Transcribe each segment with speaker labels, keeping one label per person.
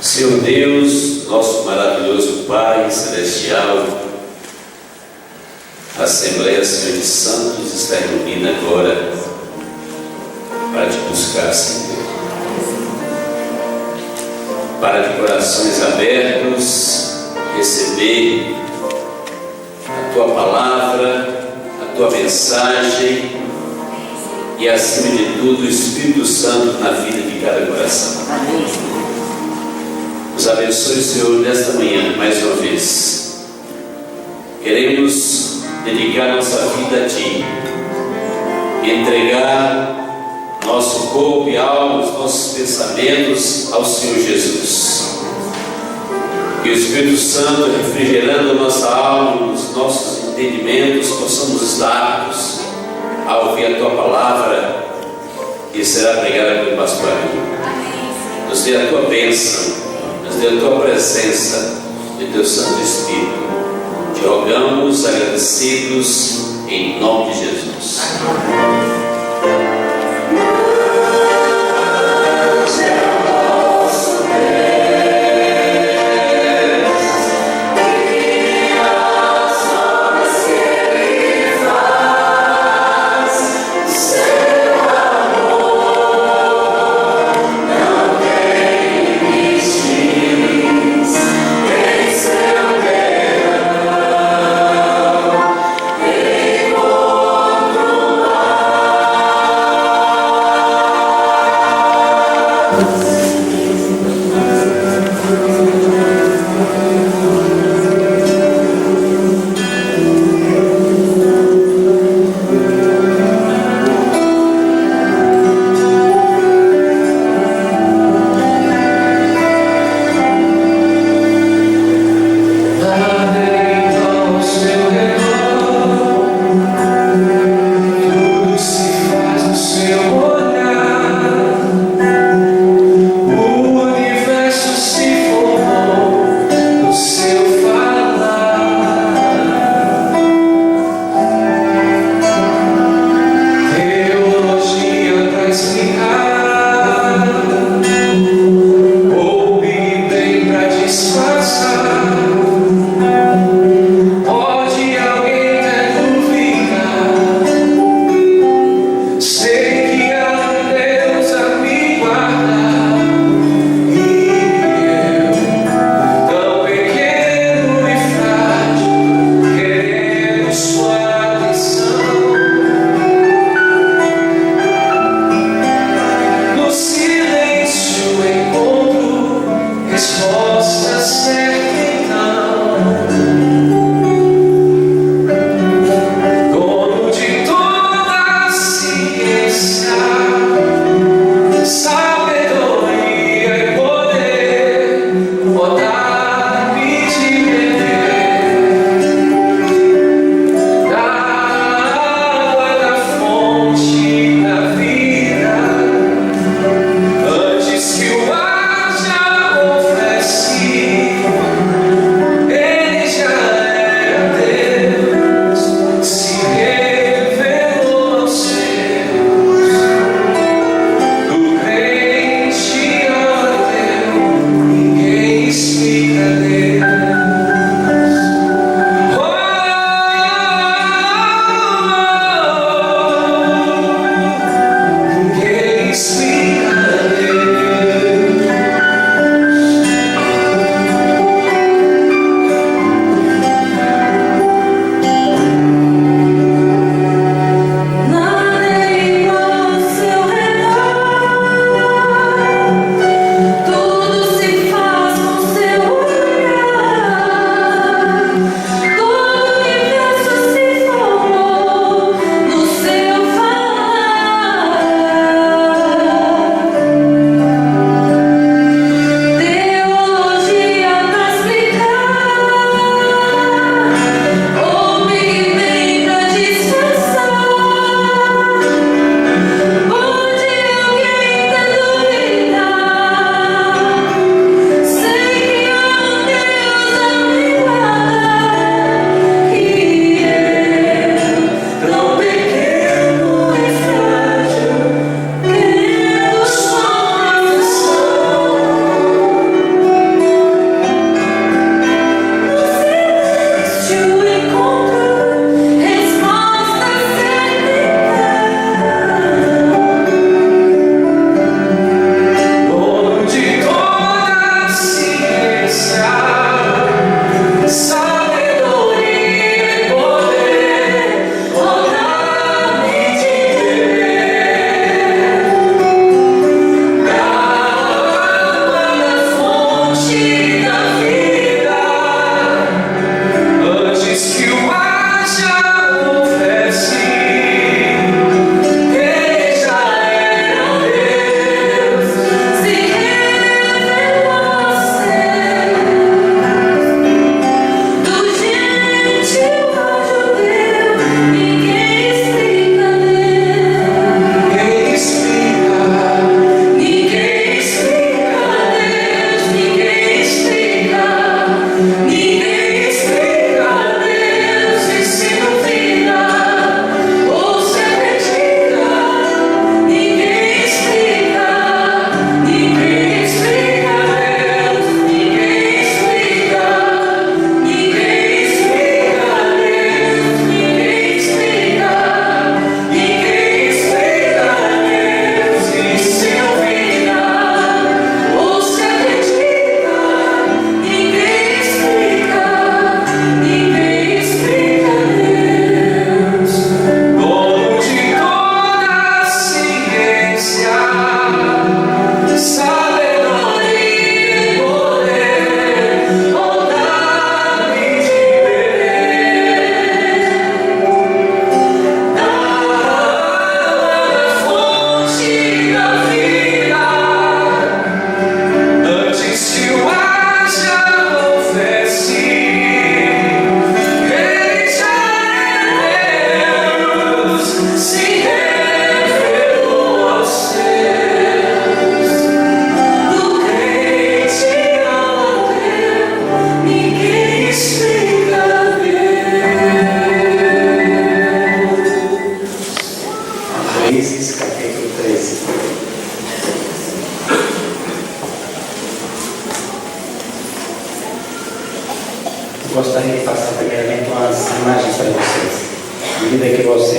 Speaker 1: Senhor Deus, nosso maravilhoso Pai Celestial, a Assembleia, Senhor de Santos, está reunida agora para te buscar, Senhor. Para de corações abertos receber a Tua palavra, a Tua mensagem e, acima de tudo, o Espírito Santo na vida de cada coração. Nos abençoe, Senhor, nesta manhã, mais uma vez. Queremos dedicar nossa vida a Ti, entregar nosso corpo e alma, os nossos pensamentos ao Senhor Jesus. Que o Espírito Santo, refrigerando a nossa alma, os nossos entendimentos, possamos estar aptos a ouvir a Tua palavra que será pregada pelo pastor Arlindo. Nos dê a Tua bênção, nos dê a Tua presença e Teu Santo Espírito. Te rogamos agradecidos em nome de Jesus.
Speaker 2: Oh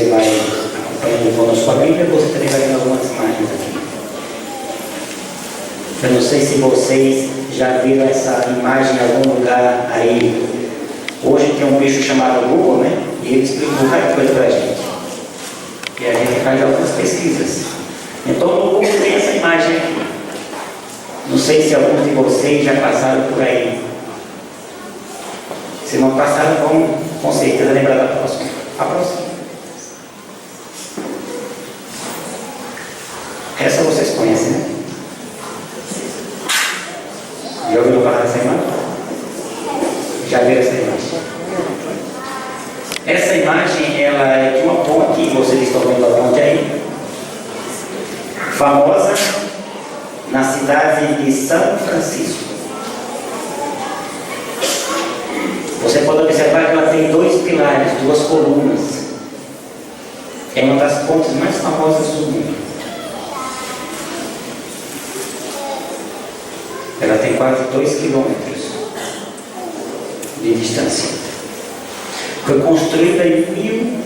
Speaker 2: você vai acompanhando conosco a Bíblia, você também vai vendo algumas imagens aqui. Eu não sei se vocês já viram essa imagem em algum lugar aí. Hoje tem um bicho chamado Google, né? E ele explica um bocado de coisa pra gente. E a gente faz algumas pesquisas. Então no Google tem essa imagem aqui. Não sei se alguns de vocês já passaram por aí. Se não passaram, vão com certeza lembrar da próxima. A próxima. Essa vocês conhecem, né? Já ouviram falar dessa imagem? Já viram essa imagem? Essa imagem, ela é de uma ponte, vocês estão vendo a ponte aí, famosa na cidade de São Francisco. Você pode observar que ela tem 2 pilares, 2 colunas. É uma das pontes mais famosas do mundo. Ela tem quase 2 quilômetros de distância. Foi construída em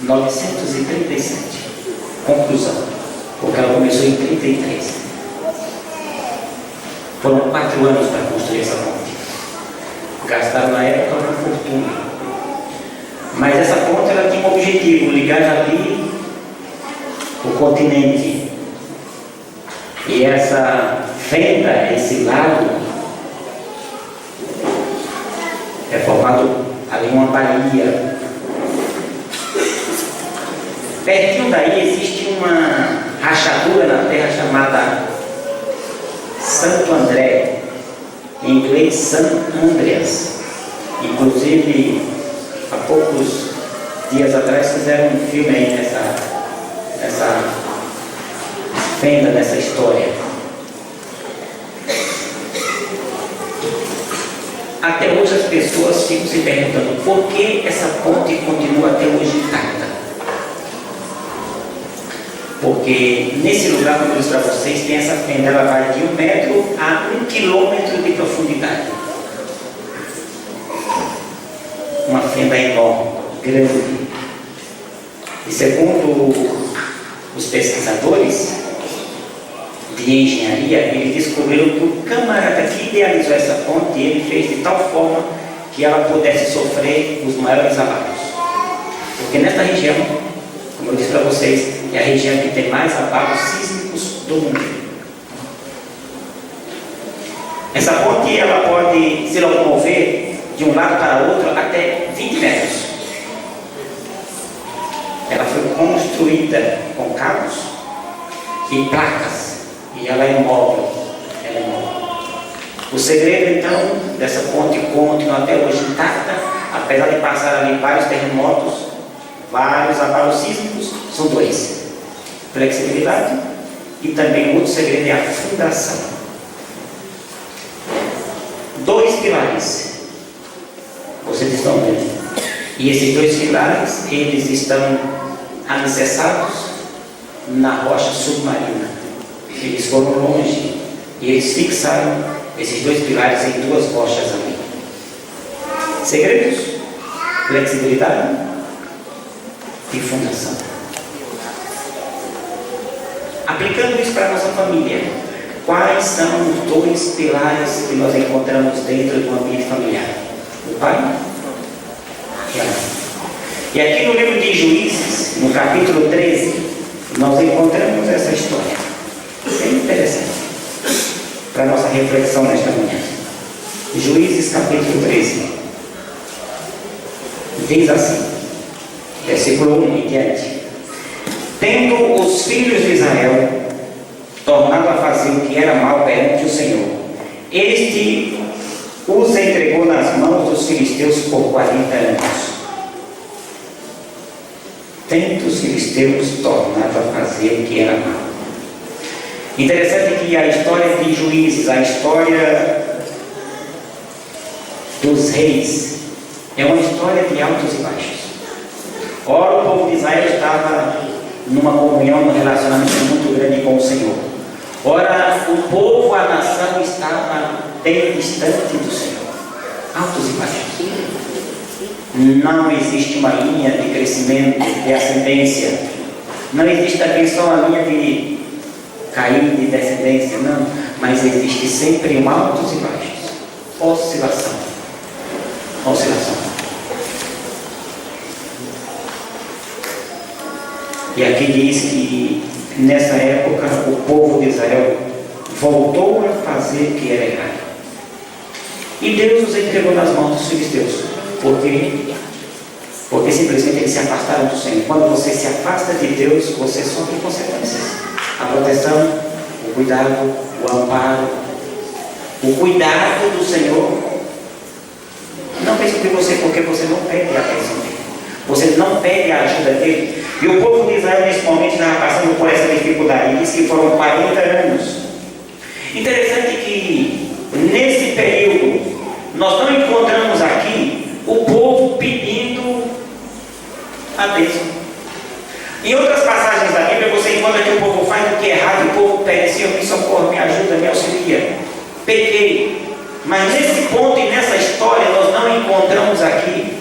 Speaker 2: 1937. Conclusão, porque ela começou em 1933. Foram 4 anos para construir essa ponte. Gastaram na época uma fortuna. Mas essa ponte ela tinha um objetivo, ligar ali o continente. E essa fenda, esse lago, é formado ali uma baía. Pertinho daí existe uma rachadura na terra chamada Santo André, em inglês St. Andreas. Inclusive, há poucos dias atrás fizeram um filme aí nessa fenda, nessa história. Até hoje as pessoas ficam se perguntando por que essa ponte continua até hoje intacta. Porque nesse lugar, como eu disse para vocês, tem essa fenda, ela vai de 1 metro a 1 quilômetro de profundidade. Uma fenda enorme, grande. E segundo os pesquisadores de engenharia, eles descobriram que o camarada que idealizou essa ponte, ele fez de tal forma que ela pudesse sofrer os maiores abalos. Porque nesta região, como eu disse para vocês, é a região que tem mais abalos sísmicos do mundo. Essa ponte ela pode se locomover de um lado para o outro até 20 metros. Ela foi construída com cabos e placas. E ela é imóvel. Ela é imóvel. O segredo, então, dessa ponte continua até hoje intacta, apesar de passar ali vários terremotos, vários abalos sísmicos, são 2. Flexibilidade e também outro segredo é a fundação. 2 pilares. Vocês estão vendo. E esses 2 pilares, eles estão alicerçados na rocha submarina. Eles foram longe e eles fixaram esses 2 pilares em 2 rochas ali. Segredos, flexibilidade e fundação. Aplicando isso para a nossa família, quais são os 2 pilares que nós encontramos dentro do ambiente familiar? O pai e a mãe. E aqui no livro de Juízes, no capítulo 13, nós encontramos essa história. Bem interessante para a nossa reflexão nesta manhã. Juízes capítulo 13 diz assim, versículo 1 em diante: tendo os filhos de Israel tornado a fazer o que era mal perante o Senhor, este os entregou nas mãos dos filisteus por 40 anos. Tendo os filisteus tornado a fazer o que era mal. Interessante que a história de Juízes, a história dos reis, é uma história de altos e baixos. Ora, o povo de Israel estava numa comunhão, num relacionamento muito grande com o Senhor. Ora, o povo, a nação estava bem distante do Senhor. Altos e baixos. não existe uma linha de crescimento, de ascendência. Não existe também só uma linha de cair, de descendência, não. Mas existe sempre altos e baixos. Oscilação. E aqui diz que nessa época o povo de Israel voltou a fazer o que era errado. E Deus os entregou nas mãos dos filisteus. Por quê? Porque simplesmente eles se afastaram do Senhor. Quando você se afasta de Deus, você sofre consequências. A proteção, o cuidado, o amparo, o cuidado do Senhor não fez com que você, porque você não pede a atenção dele. Você não pede a ajuda dele. E o povo de Israel nesse momento estava passando por essa dificuldade. Ele disse que foram 40 anos. Interessante que nesse período nós não encontramos aqui o povo pedindo a Deus. Em outras passagens da Bíblia você encontra que o povo faz o que é errado e o povo pede: Senhor, me socorre, me ajuda, me auxilia. Pequei. Mas nesse ponto e nessa história nós não encontramos aqui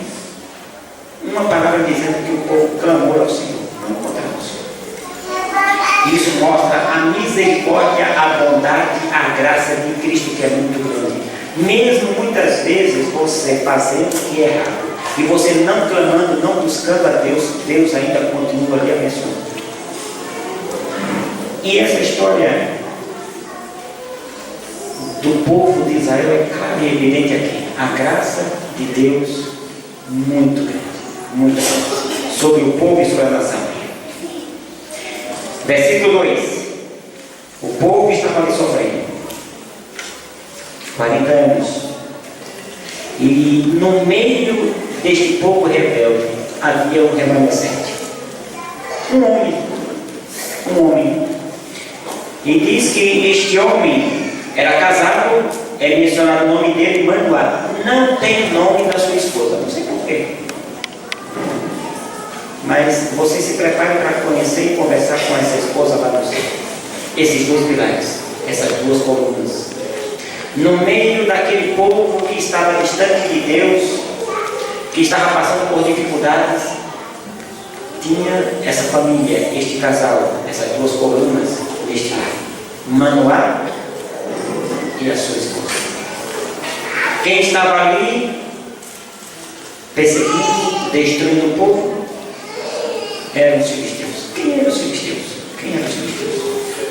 Speaker 2: uma palavra dizendo que o povo clamou ao Senhor. Não encontramos. Isso mostra a misericórdia, a bondade, a graça de Cristo, que é muito grande. Mesmo muitas vezes você fazendo o que é errado e você não clamando, não buscando a Deus, Deus ainda continua lhe abençoando. E essa história do povo de Israel é clara e evidente aqui. A graça de Deus muito grande, muito grande, sobre o povo e sobre a nação. Versículo 2. O povo estava ali sofrendo 40 anos. E no meio deste povo rebelde havia um remanescente. Um homem. E diz que este homem era casado, é mencionado o nome dele, Manoá. Não tem nome da sua esposa, não sei porquê. Mas você se prepare para conhecer e conversar com essa esposa lá no céu. Esses dois pilares, essas duas colunas. No meio daquele povo que estava distante de Deus, que estava passando por dificuldades, tinha essa família, este casal, essas duas colunas deste lado. Manoá e a sua esposa. Quem estava ali perseguindo, destruindo o povo, eram os filisteus. Quem eram os filisteus?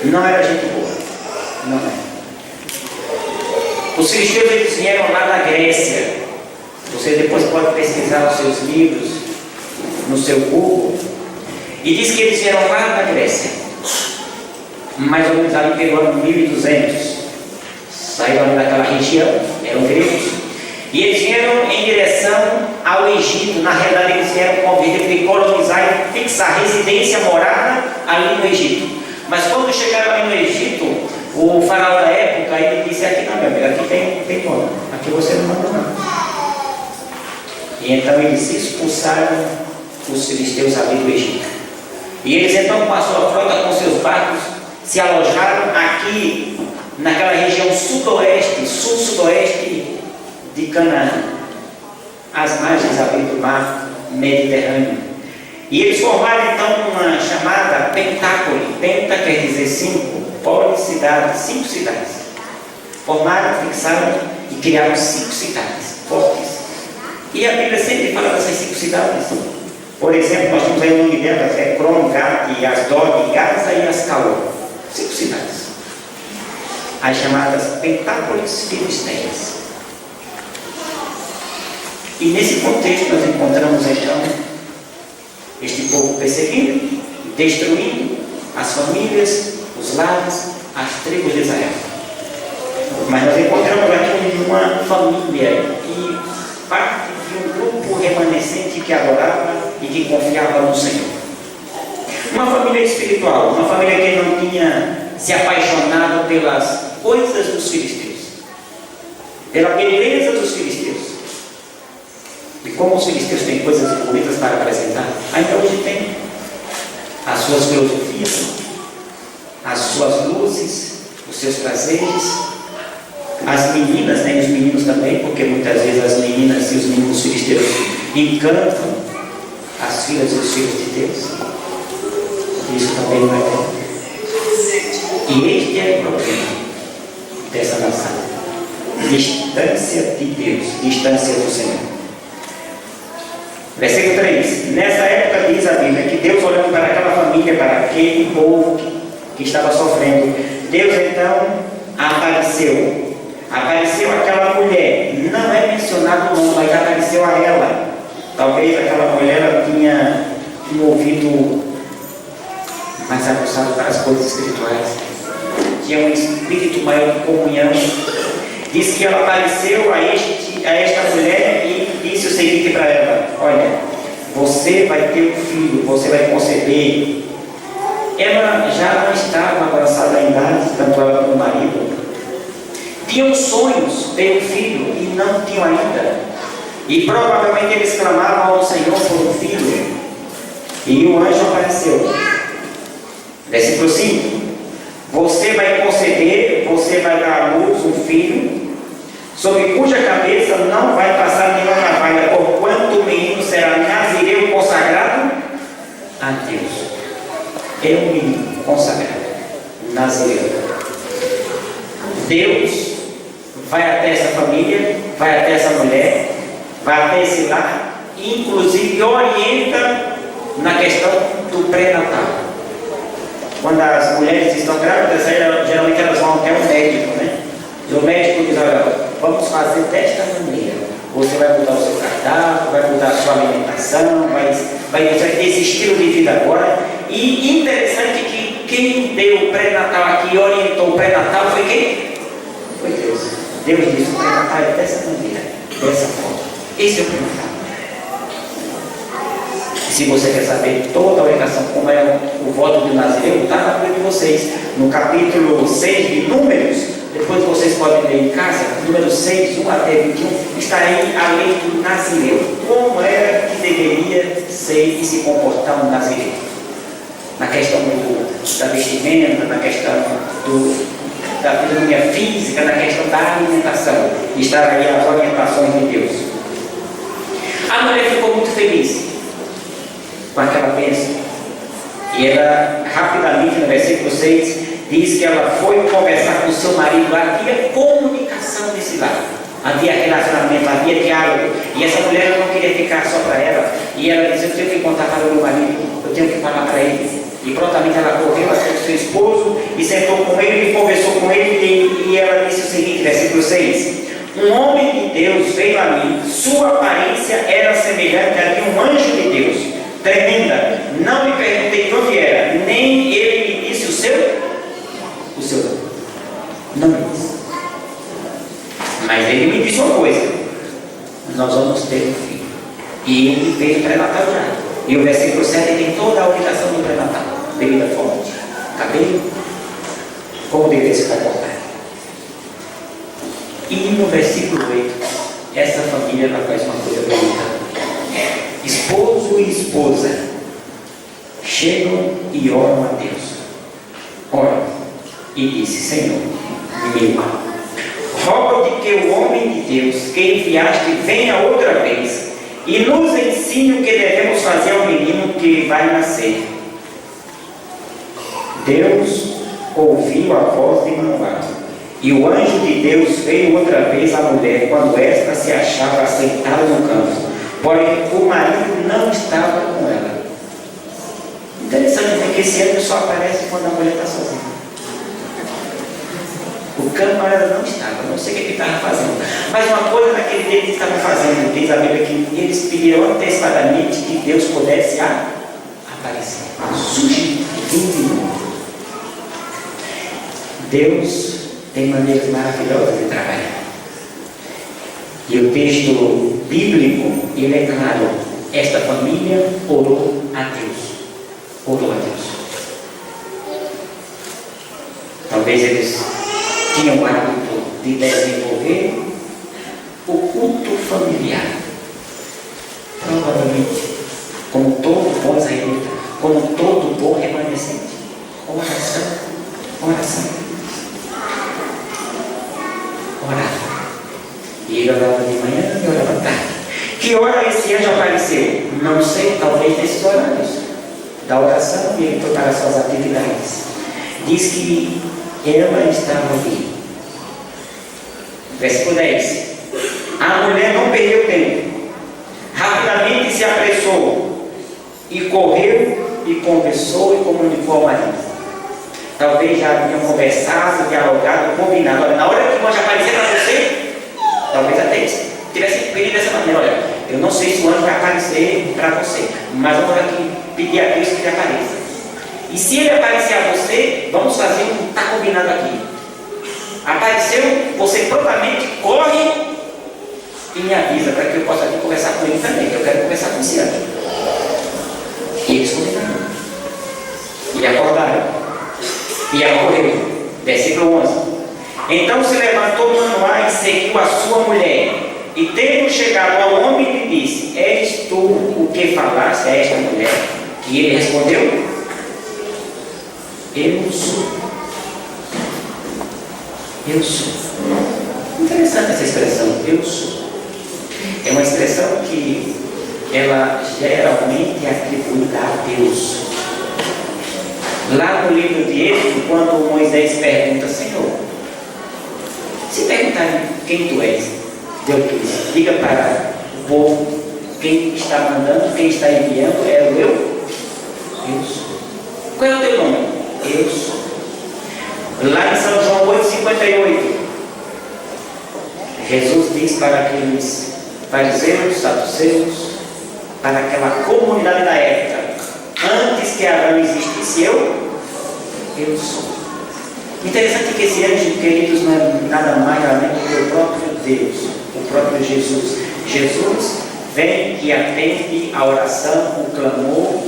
Speaker 2: Não era gente boa. Não era. Os filisteus, eles vieram lá da Grécia. Você depois pode pesquisar os seus livros no seu Google. E diz que eles vieram lá da Grécia. Mais ou menos ali pelo ano 1200. Saíram ali daquela região, eram gregos. E eles vieram em direção ao Egito. Na realidade, eles vieram com o objetivo de colonizar e fixar residência, morada ali no Egito. Mas quando chegaram ali no Egito, o faraó da época, ele disse: aqui não, meu amigo, aqui tem moda, aqui você não manda não. E então eles expulsaram os filisteus ali do Egito. E eles então, com a sua frota, com seus barcos, se alojaram aqui naquela região sudoeste, sul-sudoeste de Canaã, às margens ali do mar Mediterrâneo. E eles formaram então uma chamada Pentácole. Penta quer dizer 5, poli, cidade, 5 cidades. Formaram, fixaram e criaram 5 cidades fortes. E a Bíblia sempre fala dessas 5 cidades. Por exemplo, nós temos aí o nome delas: Ekron, Gati, Asdod, Gaza e Ascalon. 5 cidades. As chamadas Pentápolis filisteias. E nesse contexto nós encontramos então este povo perseguindo, destruindo as famílias, os lares, as tribos de Israel. Mas nós encontramos aqui uma família que parte de um grupo remanescente que adorava e que confiava no Senhor. Uma família espiritual, uma família que não tinha se apaixonado pelas coisas dos filisteus, pela beleza dos filisteus. E como os filisteus têm coisas bonitas para apresentar, ainda hoje tem as suas filosofias, as suas luzes, os seus prazeres, as meninas, né, e os meninos também, porque muitas vezes as meninas e os meninos filisteus encantam as filhas e os filhos de Deus. Isso também não é bom. E este é o problema dessa nação: distância de Deus, distância do Senhor. Versículo 3: nessa época diz a Bíblia que Deus, olhando para aquela família, para aquele povo que estava sofrendo, Deus então apareceu àquela mulher. Não é mencionado o nome, mas apareceu a ela. Talvez aquela mulher ela tinha um ouvido mais aguçado para as coisas espirituais, tinha um espírito maior de comunhão. Diz que ela apareceu a esta mulher e disse o seguinte para ela: olha, você vai ter um filho, você vai conceber. Ela já não estava avançada em idade, tanto ela como o marido. Tinham sonhos de ter um filho e não tinham ainda. E provavelmente eles clamavam ao Senhor por um filho. E o anjo apareceu. Versículo 5: você vai conceber, você vai dar à luz um filho, sobre cuja cabeça não vai passar nenhuma navalha, porquanto o menino será nazireu consagrado a Deus. É um menino consagrado, nazireu. Deus vai até essa família, vai até essa mulher, vai até esse lar, e inclusive orienta na questão do pré-natal. Quando as mulheres estão grávidas, geralmente elas vão até o médico, né? E o médico diz: olha, vamos fazer desta maneira. Você vai mudar o seu cardápio, vai mudar a sua alimentação, vai ter esse estilo de vida agora. E interessante que quem deu o pré-natal aqui, orientou o pré-natal, foi quem? Foi Deus. Deus disse: o pré-natal é dessa maneira, dessa forma. Esse é o pré-natal. Se você quer saber toda a orientação, como é o voto do Nazireu, está na Bíblia de vocês, no capítulo 6 de Números. Depois vocês podem ler em casa, número 6, 1 até 21, está aí a lei do Nazireu. Como era que deveria ser e se comportar um Nazireu? Na questão da vestimenta, na questão da fisionomia física, na questão da alimentação. Está aí as orientações de Deus. A mulher ficou muito feliz com aquela bênção. E ela, rapidamente, no versículo 6, diz que ela foi conversar com o seu marido. Havia comunicação nesse lado, havia relacionamento, havia diálogo. E essa mulher não queria ficar só para ela. E ela disse: eu tenho que contar para o meu marido, eu tenho que falar para ele. E prontamente ela correu até o seu esposo e sentou com ele e conversou com ele. E ela disse o seguinte, versículo 6: um homem de Deus veio a mim, sua aparência era semelhante a de um anjo de Deus, tremenda. Não me perguntei de onde era, nem ele me disse o seu nome. Não me disse. Mas ele me disse uma coisa: nós vamos ter um filho. E ele fez o pré-natal já. E o versículo 7 tem toda a orientação do pré-natal, devida fonte, cabelo, como deveria se comportar. E no versículo 8, essa família ela faz uma coisa bonita. Esposo e esposa chegam e oram a Deus. Oram e disse: Senhor, meu, rogo-te que o homem de Deus que enviaste venha outra vez e nos ensine o que devemos fazer ao menino que vai nascer. Deus ouviu a voz de Manoá, e o anjo de Deus veio outra vez à mulher quando esta se achava sentada no campo. Porém, o marido não estava com ela. Interessante, porque esse anjo só aparece quando a mulher está sozinha. O campo ela não estava, não sei o que ele estava fazendo. Mas uma coisa naquele dia eles estavam fazendo, diz a Bíblia que eles pediram antecipadamente que Deus pudesse aparecer, surgir, vir. Deus tem maneiras maravilhosas de trabalhar. E o texto bíblico, ele é claro: esta família orou a Deus. Orou a Deus. Talvez eles tinham o hábito de desenvolver o culto familiar. Provavelmente, como todo bom israelita, como todo bom remanescente. Oração. Orava. E ele orava de manhã e orava à tarde. Que hora esse anjo apareceu? Não sei, talvez nesses horários da oração e ele foi para suas atividades. Diz que ela estava ali. Versículo 10. A mulher não perdeu tempo. Rapidamente se apressou e correu e conversou e comunicou ao marido. Talvez já haviam conversado, dialogado, combinado. Olha, na hora que o anjo aparecer para você, talvez até tivesse pedido dessa maneira. Olha, eu não sei se o anjo vai aparecer para você, mas vamos aqui pedir a Deus que ele apareça. E se ele aparecer a você, vamos fazer o que está combinado aqui. Apareceu, você prontamente corre e me avisa para que eu possa vir conversar com ele também, que eu quero conversar com esse anjo. E eles combinaram. E acordaram. E acorreu. Versículo 11. Então se levantou Manoá e seguiu a sua mulher. E tendo chegado ao homem, lhe disse: És tu o que falaste a esta mulher? E ele respondeu: Eu sou. Eu sou. Interessante essa expressão, eu sou. É uma expressão que ela geralmente é atribuída a Deus. Lá no livro de Êxodo, quando Moisés pergunta: Senhor, se perguntarem quem tu és, Deus diz: diga para o povo, quem está mandando, quem está enviando é o eu sou. Qual é o teu nome? Eu sou. Lá em São João 8,58, Jesus diz para aqueles fariseus, saduceus, para aquela comunidade da época: antes que Abraão existisse, eu sou. Interessante que esse anjo, queridos, não é nada mais além do que o próprio Deus, o próprio Jesus. Jesus vem e atende a oração, o clamor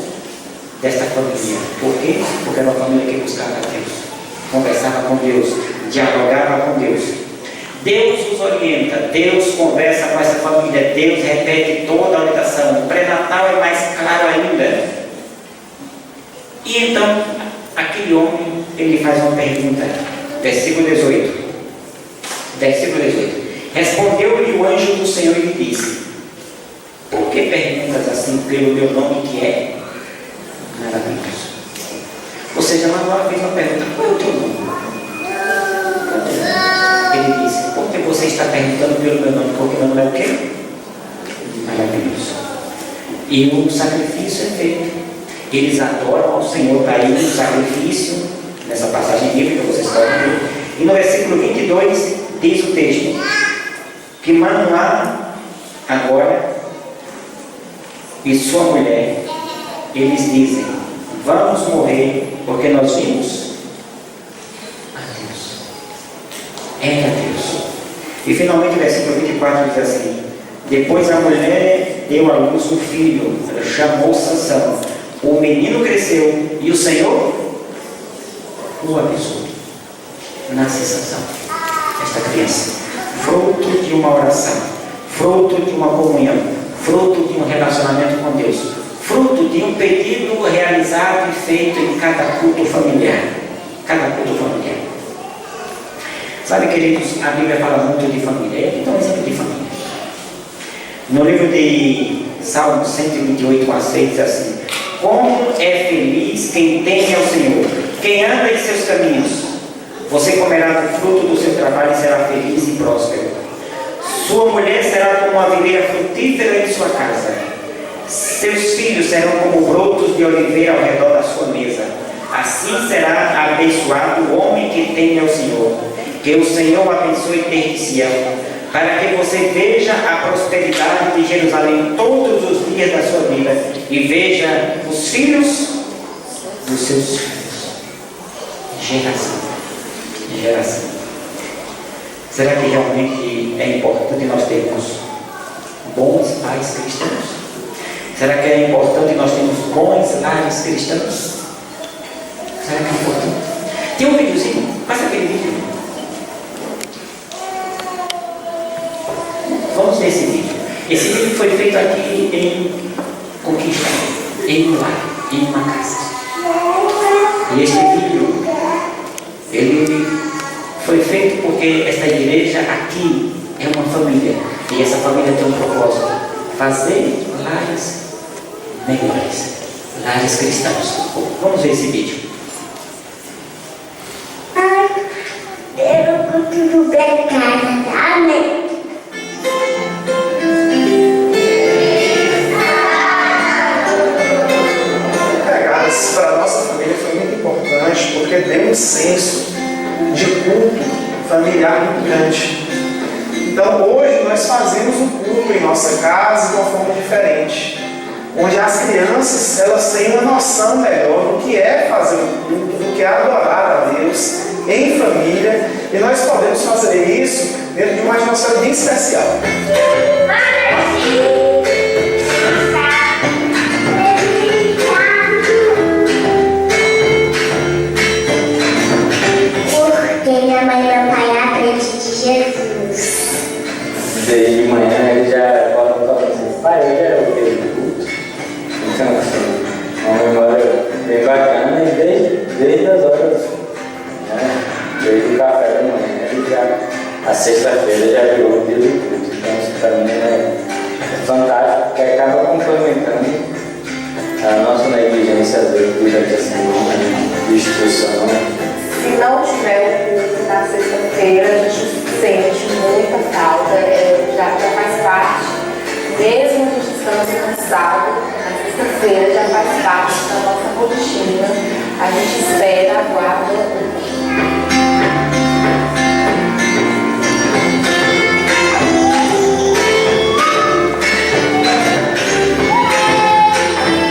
Speaker 2: desta família. Por quê? Porque era uma família que buscava a Deus, conversava com Deus, dialogava com Deus. Deus os orienta, Deus conversa com essa família, Deus repete toda a orientação. O pré-natal é mais claro ainda. E então, aquele homem, ele faz uma pergunta. Versículo 18. Versículo 18. Respondeu-lhe o anjo do Senhor e lhe disse: Por que perguntas assim pelo meu nome que é maravilhoso? Ou seja, Manoá fez uma pergunta: qual é o teu nome? Ele disse: por que você está perguntando pelo meu nome? Porque meu nome é o quê? Maravilhoso. E o sacrifício é feito. Eles adoram ao Senhor para ir no sacrifício, nessa passagem bíblica que vocês podem ver. E no versículo 22 diz o texto que Manoá agora e sua mulher, eles dizem: vamos morrer porque nós vimos a Deus. É a Deus. E finalmente o versículo 24 diz assim: depois a mulher deu à luz um filho, chamou Sansão. O menino cresceu e o Senhor o abençoou. Nasce Sansão, esta criança, fruto de uma oração, fruto de uma comunhão, fruto de um relacionamento com Deus, fruto de um pedido realizado e feito em cada culto familiar. Cada culto familiar. Sabe, queridos, a Bíblia fala muito de família. Então, exemplo de família. No livro de Salmos 128:6 diz assim: como é feliz quem teme ao Senhor, quem anda em seus caminhos. Você comerá do fruto do seu trabalho e será feliz e próspero. Sua mulher será como uma videira frutífera em sua casa. Seus filhos serão como brotos de oliveira ao redor da sua mesa. Assim será abençoado o homem que teme ao Senhor. Que o Senhor abençoe desde Sião, para que você veja a prosperidade de Jerusalém todos os dias da sua vida e veja os filhos dos seus filhos, geração em geração. Será que realmente é importante nós termos bons pais cristãos? Será que é importante nós termos bons lares cristãos? Será que é importante? Tem um videozinho, passa aquele vídeo. Vamos ver esse vídeo. Esse vídeo foi feito aqui em Conquista, em um lar, em uma casa. E este vídeo, ele foi feito porque esta igreja aqui é uma família. E essa família tem um propósito. fazer lares melhores, lares cristãos. Vamos ver esse vídeo.
Speaker 3: Eu tudo bem, cara. Amém.
Speaker 4: Pegadas para a nossa família foi muito importante porque deu um senso de culto familiar muito grande. Então hoje nós fazemos um culto em nossa casa de uma forma diferente, onde as crianças elas têm uma noção melhor do que é fazer um culto, do que é adorar a Deus em família, e nós podemos fazer isso dentro de uma atmosfera bem especial.
Speaker 3: Porque minha mãe e meu pai aprendem de Jesus.
Speaker 5: Desde de manhã ele já fala assim, pai, hoje é o dia do culto. Então assim, uma memória bem bacana e desde as horas, né? Desde o café da manhã, ele já, a sexta-feira já virou o dia do culto. Então isso para mim é fantástico, porque acaba complementando a nossa negligência às vezes durante a semana de instrução.
Speaker 6: Se não tiver o culto na sexta-feira, a gente sente muita falta, já faz parte, mesmo a gente estando cansado, na sexta-feira já faz parte da nossa rotina, a gente espera, aguarda o culto.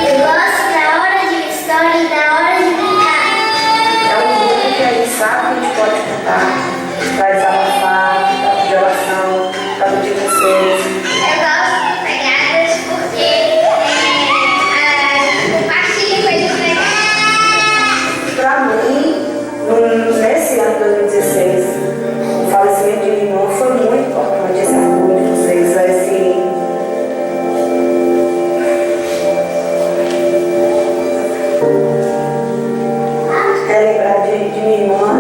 Speaker 3: Eu gosto da hora de história e da hora de brincar.
Speaker 6: É um grupo que a gente sabe que a gente pode contar para desabafar, para pedir oração, para pedir conselhos.
Speaker 3: Eu gosto de pegadas porque compartilha coisas legais.
Speaker 6: Para mim, nesse ano de 2016, o falecimento de minha irmã foi muito importante, esse apoio de vocês, lembrar de minha irmã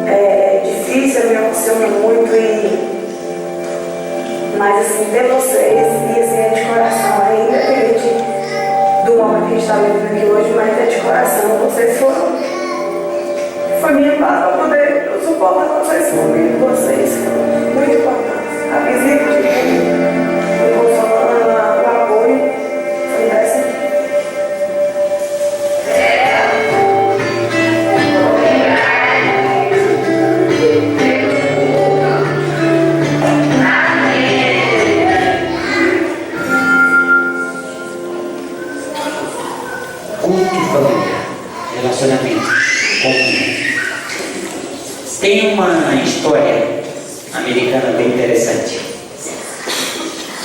Speaker 6: é difícil, me emociona muito, mas assim, ter vocês, e assim, é de coração, independente do momento que a gente está vivendo aqui hoje, mas é de coração, vocês foi minha base para poder suportar vocês, família de vocês, muito importante. A visita de consolando, o apoio, foi dessa.
Speaker 2: Culto familiar, relacionamento com família. Tem uma história americana bem interessante.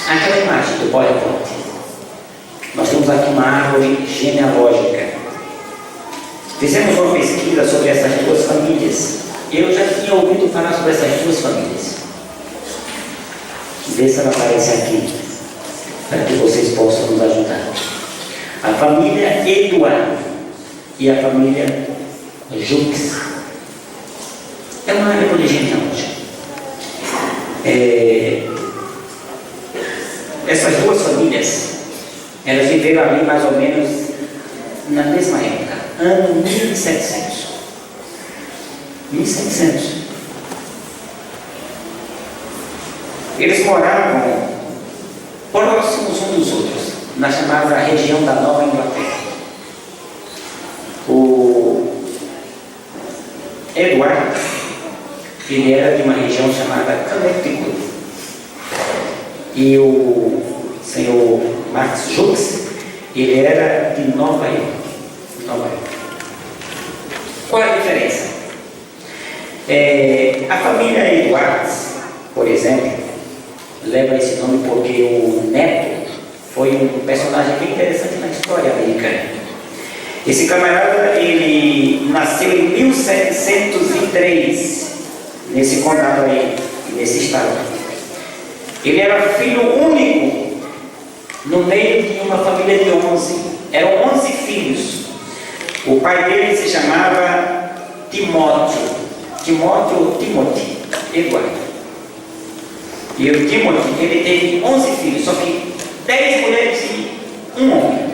Speaker 2: Aquela imagem do PowerPoint. Nós temos aqui uma árvore genealógica. Fizemos uma pesquisa sobre essas duas famílias. Eu já tinha ouvido falar sobre essas duas famílias. Vê se ela aparece aqui, para que vocês possam nos ajudar. A família Eduardo e a família Jux. É uma árvore genealógica. Essas duas famílias, elas viveram ali mais ou menos na mesma época, ano 1700. 1700. Eles moravam próximos uns dos outros, na chamada região da Nova Inglaterra. O Eduardo, ele era de uma região chamada Connecticut. E o senhor Max Jux, ele era de Nova York. Qual é a diferença? A família Edwards, por exemplo, leva esse nome porque o neto foi um personagem bem interessante na história americana. Esse camarada, ele nasceu em 1703, nesse condado aí, nesse estado. Ele era filho único no meio de uma família de 11. Eram 11 filhos. O pai dele se chamava Timóteo Eduardo. E o Timothy, ele teve 11 filhos, só que 10 mulheres e um homem.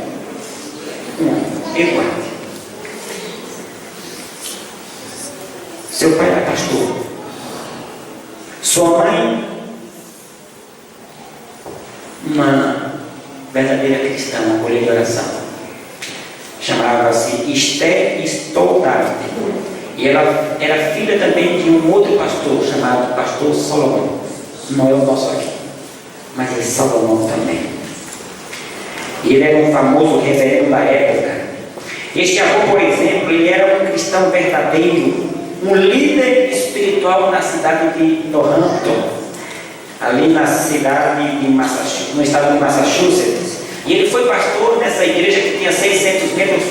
Speaker 2: Eduardo. Seu pai era pastor. Sua mãe, uma verdadeira cristã, uma mulher de oração. Chamava-se Esther Stoddard. E ela era filha também de um outro pastor, chamado pastor Salomão. Não é o nosso aqui, mas é Salomão também. E ele era um famoso reverendo da época. Este avô, por exemplo, ele era um cristão verdadeiro, um líder espiritual na cidade de Northampton, ali na cidade de Massachusetts, no estado de Massachusetts. E ele foi pastor nessa igreja que tinha 600 membros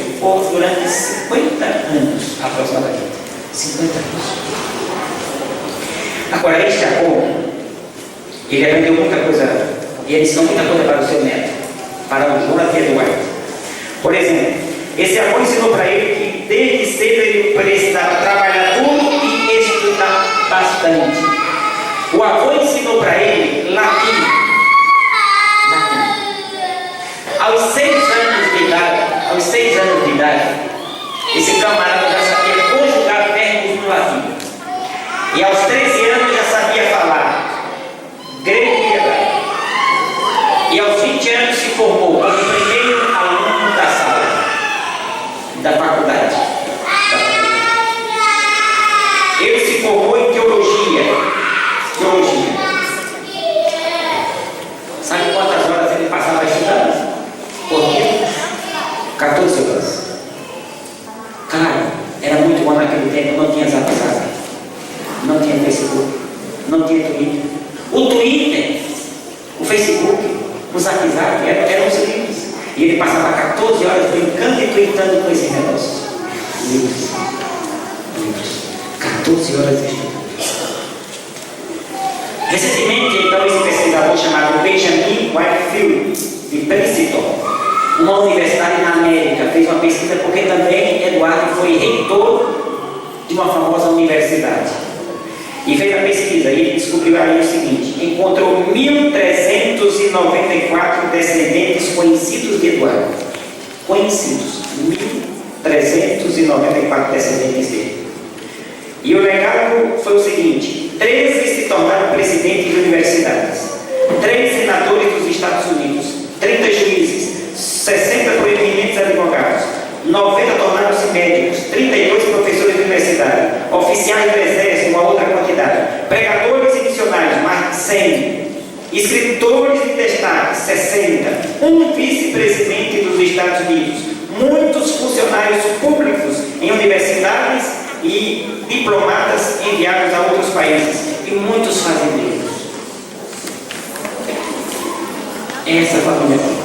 Speaker 2: durante 50 anos, aproximadamente. 50 anos. Agora, este avô, ele aprendeu muita coisa, e ele ensinou muita coisa para o seu neto, para o Jonathan Edward. Por exemplo, esse avô ensinou para ele que desde cedo ele precisava trabalhar duro e estudar bastante. O avô ensinou para ele latim. Aos 6 anos de idade, esse camarada já sabia conjugar verbos no latim. E aos 13 anos já sabia falar grego e hebraico. E aos 20 anos se formou como o primeiro aluno da sala, da faculdade. Ele se formou em teologia. Sabe quantas horas ele passava estudando? Por dia? 14 horas. Cara, era muito bom naquele tempo, não tinha Zap, não tinha Facebook, não tinha Twitter. O Twitter, o Facebook, o Zap eram os livros. E ele passava 14 horas brincando e tweetando com esses negócios. Livros. 14 horas de estudo. Recentemente, então, esse pesquisador chamado Benjamin Whitefield, de Princeton, uma universidade na América, fez uma pesquisa porque também Eduardo foi reitor de uma famosa universidade. E fez a pesquisa e ele descobriu aí o seguinte: encontrou 1.394 descendentes conhecidos de Eduardo. Conhecidos. 1.394 descendentes dele. E o legado foi o seguinte: 13 se tornaram presidentes de universidades, 3 senadores dos Estados Unidos, 30 juízes, 60 proeminentes advogados, 90 tornaram-se médicos, 32 professores de universidade, oficiais do exército, uma outra quantidade, pregadores e missionários, mais de 100, escritores de destaque, 60, um vice-presidente dos Estados Unidos, muitos funcionários públicos em universidades e diplomatas enviados a outros países e muitos fazendeiros. Essa família aqui,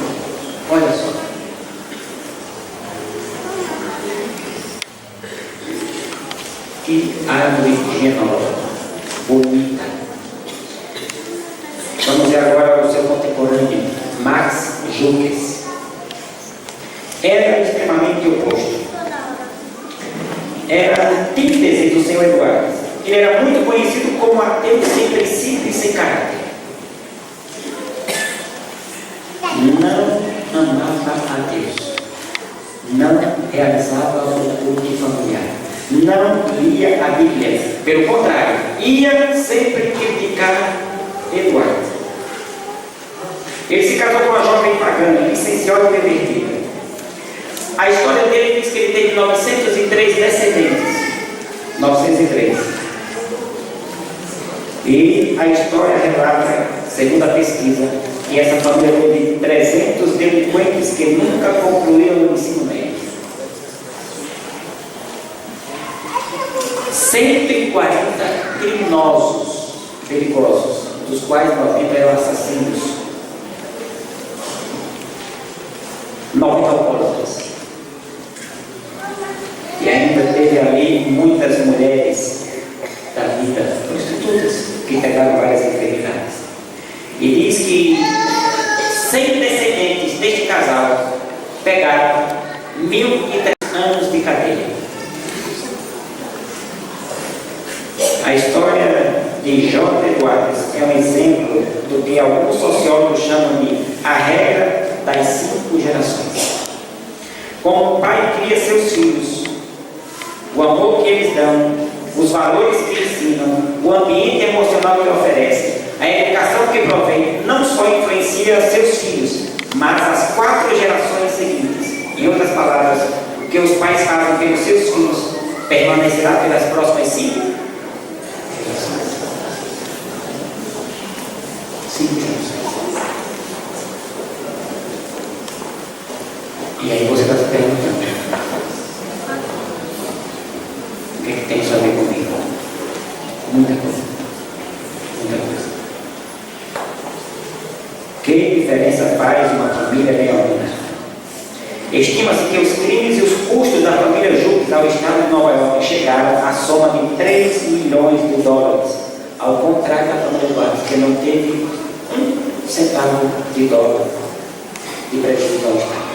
Speaker 2: olha só. Que árvore genealógica bonita. Vamos ver agora o seu contemporâneo, Max Juques. Era extremamente oposto. Era a antítese do Senhor Eduardo. Ele era muito conhecido como ateu sem princípio e sem caráter. Não amava a Deus. Não realizava o culto familiar. Não lia a Bíblia. Pelo contrário, ia sempre criticar Eduardo. Ele se casou com uma jovem pagã, licenciosa e pervertida. A história dele diz que ele teve 903 descendentes. 903. E a história relata, segundo a pesquisa, que essa família teve 300 delinquentes que nunca concluíram o ensino médio. 140 criminosos perigosos, dos quais 90 eram assassinos, 90 alcoólatras. E ainda teve ali muitas mulheres da vida, prostitutas, que pegaram várias enfermidades. E diz que 100 descendentes deste casal pegaram 1.300 anos de cadeia. A história de Jonathan Edwards é um exemplo do que alguns sociólogos chamam de a regra das 5 gerações. Como o pai cria seus filhos, o amor que eles dão, os valores que ensinam, o ambiente emocional que oferece, a educação que provém, não só influencia seus filhos, mas as 4 gerações seguintes. Em outras palavras, o que os pais fazem pelos seus filhos permanecerá pelas próximas 5 gerações. 5 gerações. E aí você está se perguntando, o que tem isso a ver comigo? Muita coisa. Muita coisa. Que diferença faz uma família leonina? Estima-se que os crimes e os custos da família Jukes ao estado de Nova York chegaram à soma de 3 milhões de dólares, ao contrário da família Edwards, que não teve $1 centavo de dólar de prejuízo ao estado.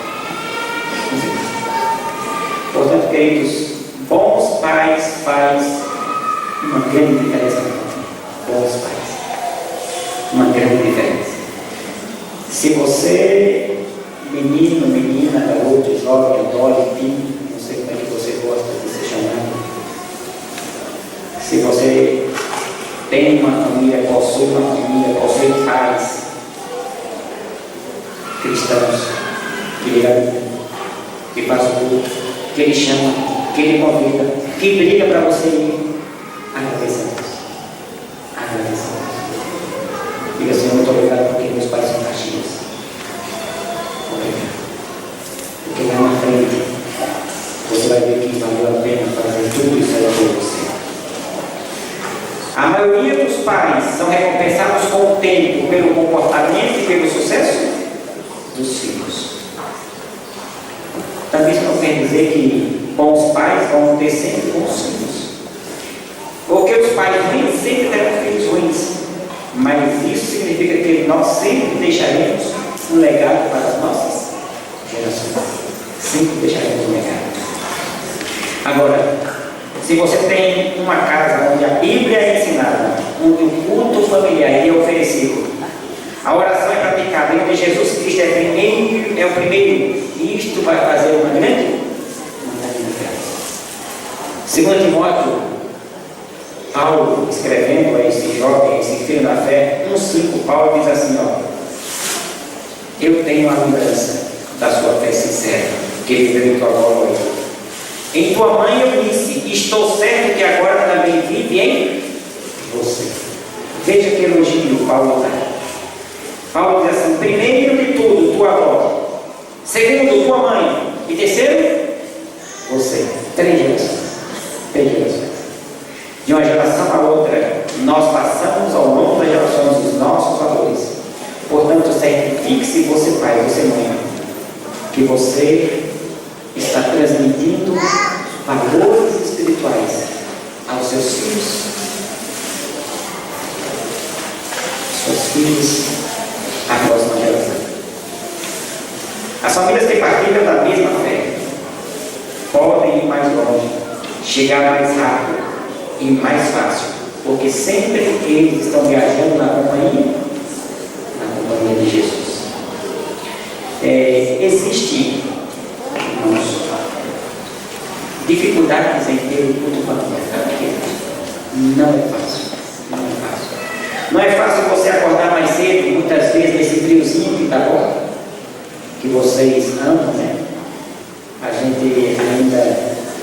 Speaker 2: Portanto, queridos, bons pais faz uma grande diferença na família. Bons pais. Uma grande diferença. Se você, menino, menina, garoto, jovem, adolescente, não sei como é que você gosta de ser chamado, se você tem uma família, possui pais cristãos, que faz o culto, que ele chama, que ele convida, que briga para você ir, agradeça a Deus. Agradeça a Deus. Diga, Senhor, muito obrigado porque meus pais são caxias. Obrigado. Porque lá na frente você vai ver que valeu a pena fazer tudo isso aí por você. A maioria dos pais são recompensados com o tempo pelo comportamento e pelo sucesso dos filhos. Também isso não quer dizer que bons pais vão ter sempre bons filhos. Porque os pais nem sempre terão filhos ruins. Mas isso significa que nós sempre deixaremos um legado para as nossas gerações. Sempre deixaremos um legado. Agora, se você tem uma casa onde a Bíblia é ensinada, onde o culto familiar é oferecido, a oração é praticada, onde Jesus Cristo é o primeiro, isto vai fazer uma grande diferença. Segundo Timóteo, Paulo, escrevendo a esse jovem, a esse filho da fé, 1,5, Paulo diz assim, eu tenho a lembrança da sua fé sincera, que ele viveu em tua glória. Em tua mãe eu disse, estou certo que agora também vive em você. Veja que elogio Paulo dá. Paulo diz assim, primeiro de tudo, tua avó. Segundo, tua mãe. E terceiro, você. 3 gerações. 3 gerações. De uma geração a outra, nós passamos ao longo das gerações os nossos valores. Portanto, certifique-se você pai, você mãe, que você está transmitindo valores espirituais aos seus filhos. Seus filhos, a próxima geração. As famílias que partilham da mesma fé podem ir mais longe, chegar mais rápido e mais fácil, porque sempre eles estão viajando na companhia de Jesus. Existe, irmãos, dificuldades em ter o culto familiar, porque não é fácil. Não é fácil você acordar mais cedo, muitas vezes nesse friozinho que está bom, que vocês amam, né? A gente ainda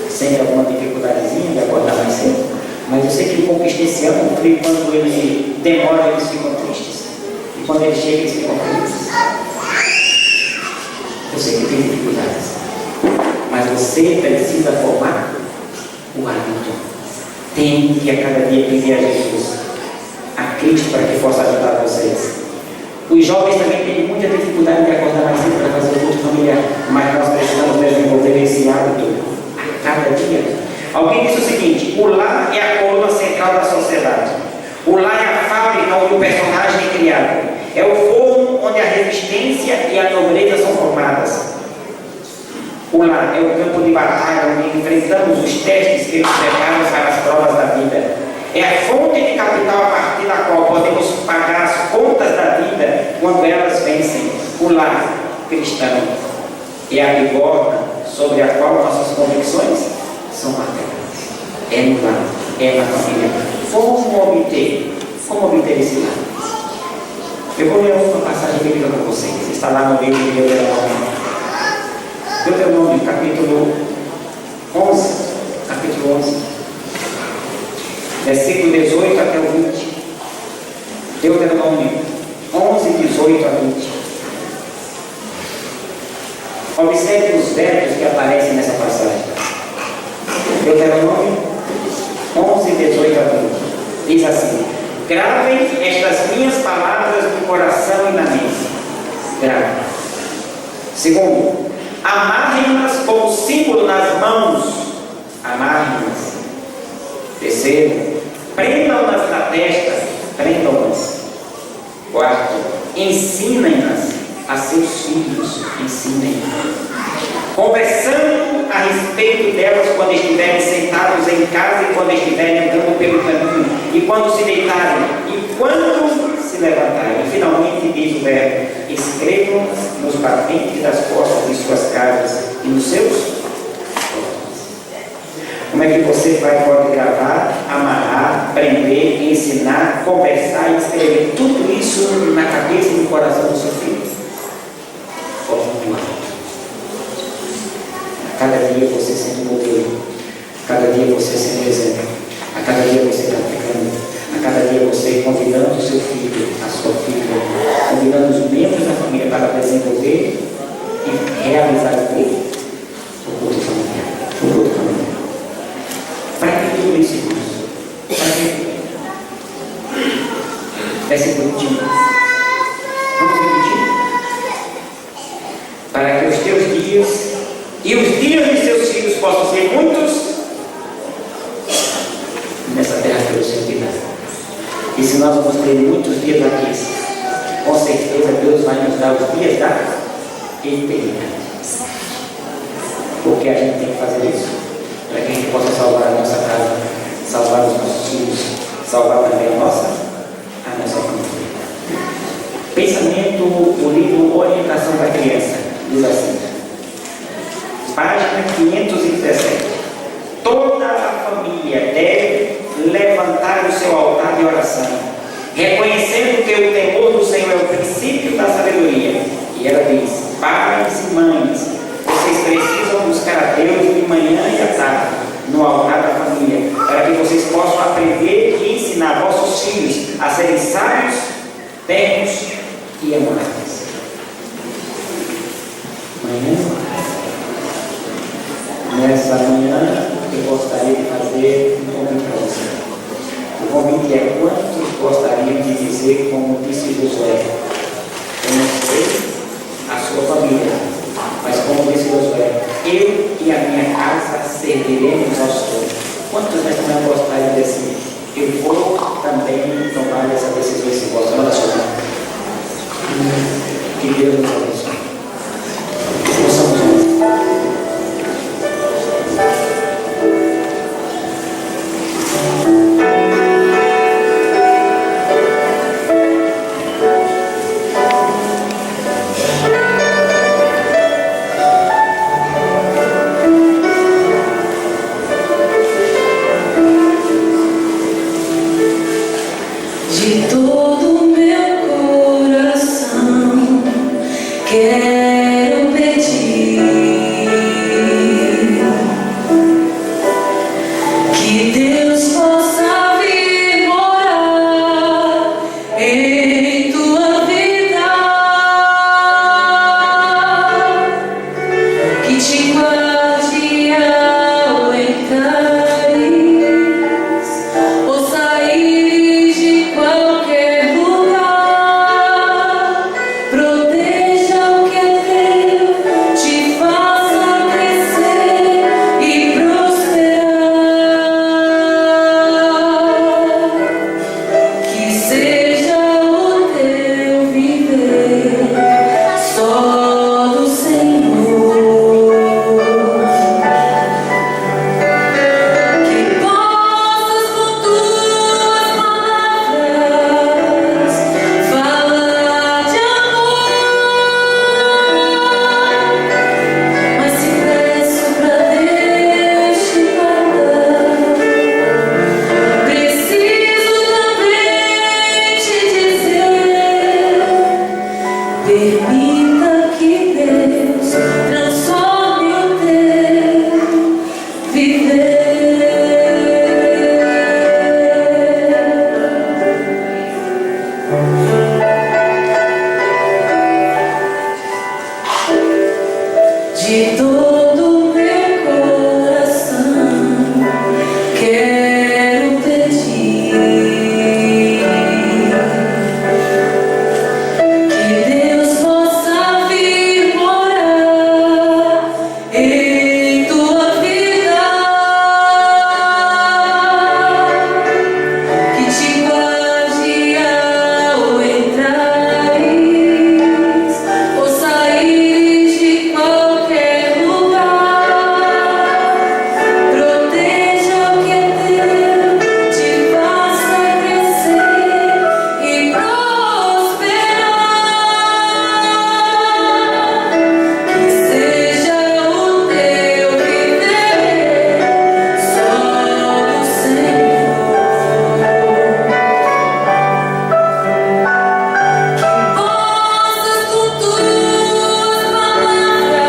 Speaker 2: sente alguma dificuldadezinha de acordar mais cedo, mas eu sei que o conquistador ama o frio, quando ele demora, eles ficam tristes. E quando ele chega, eles ficam felizes. Eu sei que tem dificuldades, mas você precisa formar o hábito. Tem que a cada dia pedir a Jesus, a Cristo, para que possa ajudar vocês. Os jovens também têm muita dificuldade de acordar mais cedo para fazer o culto familiar, mas nós precisamos desenvolver esse hábito a cada dia. Alguém disse o seguinte: o lar é a coluna central da sociedade. O lar é a fábrica onde o personagem é criado. É o forno onde a resistência e a nobreza são formadas. O lar é o campo de batalha onde enfrentamos os testes que nos preparam para as provas da vida. É a fonte de capital a partir da qual podemos pagar as contas da vida quando elas vencem. O lar cristão é a bigorna sobre a qual nossas convicções são marcadas. É no lar, é na família. Como obter esse lar? Eu vou ler uma passagem bíblica para vocês. Está lá no livro de Deuteronômio. Deuteronômio, capítulo 11, versículo 18 até o 20. Deuteronômio 11, 18 a 20. Observe os verbos que aparecem nessa passagem. Deuteronômio 11, 18 a 20. Diz assim: gravem estas minhas palavras no coração e na mente. Gravem. Segundo, amarrem-nas como símbolo nas mãos. Amarrem-nas. Terceiro, prendam-nas na testa. Prendam-nas. Quarto, ensinem-nas a seus filhos. Ensinem. Conversando a respeito delas quando estiverem sentados em casa e quando estiverem andando pelo caminho, e quando se deitarem, e quando se levantarem. E finalmente diz o verbo: escrevam nos batentes das portas de suas casas e nos seus portões. Como é que você pode gravar, amarrar, prender, ensinar, conversar e escrever tudo isso na cabeça e no coração do seu filho? A cada dia você sendo modelo, a cada dia você sendo exemplo, a cada dia você praticando, a cada dia você convidando o seu filho, a sua filha, convidando os membros da família para desenvolver e realizar o culto familiar. Para que tudo isso, irmãos? Para que? Versículo 21. Vamos repetir? Para que os teus dias e os dias de seus filhos possam ser muitos nessa terra pelo seu cuidado. E se nós vamos ter muitos dias aqui, com certeza Deus vai nos dar os dias da eternidade. Porque a gente tem que fazer isso para que a gente possa salvar a nossa casa, salvar os nossos filhos, salvar também a nossa família. Pensamento do livro Orientação da Criança diz assim, página 517: toda a família deve levantar o seu altar de oração, reconhecendo que o temor do Senhor é o princípio da sabedoria. E ela diz: pais e mães, vocês precisam buscar a Deus de manhã e à tarde no altar da família, para que vocês possam aprender e ensinar vossos filhos a serem sábios, ternos e amoráveis. Nessa manhã eu gostaria de fazer um convite para você. O convite é: quantos gostariam de dizer, como disse Josué? Eu não sei a sua família, mas como disse Josué, eu e a minha casa serviremos ao Senhor. Quantos nessa manhã gostariam de dizer: eu vou também tomar essa decisão esse vosso coração? Que Deus nos abençoe. Possamos orar.
Speaker 7: De todo o meu coração De todo meu coração quero pedir que Deus possa vir morar em tua vida, que te guarde ao entrares ou saíres de qualquer lugar. Proteja o que é teu, te faça crescer e prosperar. Que seja o teu viver só do Senhor. Que possas com tuas palavras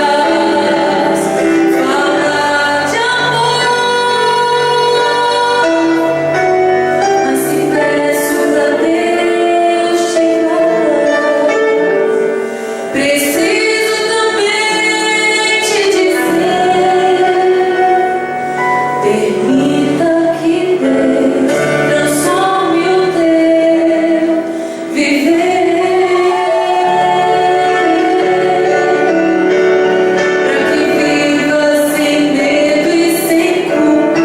Speaker 7: falar de amor. Mas se peço pra Deus te falar, preciso também te dizer: permita que Deus transforme o teu viver, pra que vivas sem medo e sem culpa,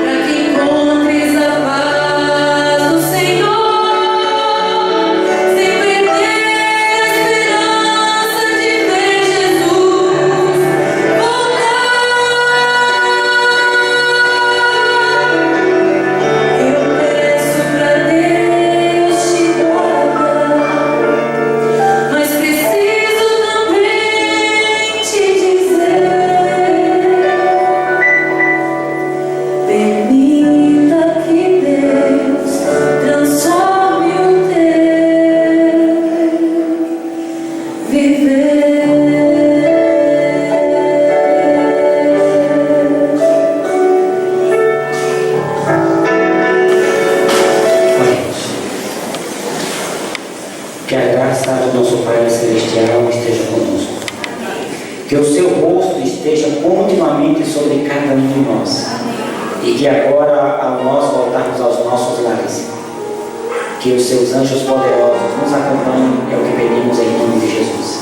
Speaker 7: pra que encontres a paz do Senhor, sem perder a esperança de ver Jesus voltar. Eu peço pra Deus te guardar, mas preciso também te dizer: permita que Deus transforme o teu viver.
Speaker 2: Oremos. Que a graça do nosso Pai Celestial esteja conosco. Que o seu rosto esteja continuamente sobre cada um de nós. E que agora, ao nós voltarmos aos nossos lares, que os seus anjos poderosos nos acompanhem, é o que pedimos em nome de Jesus.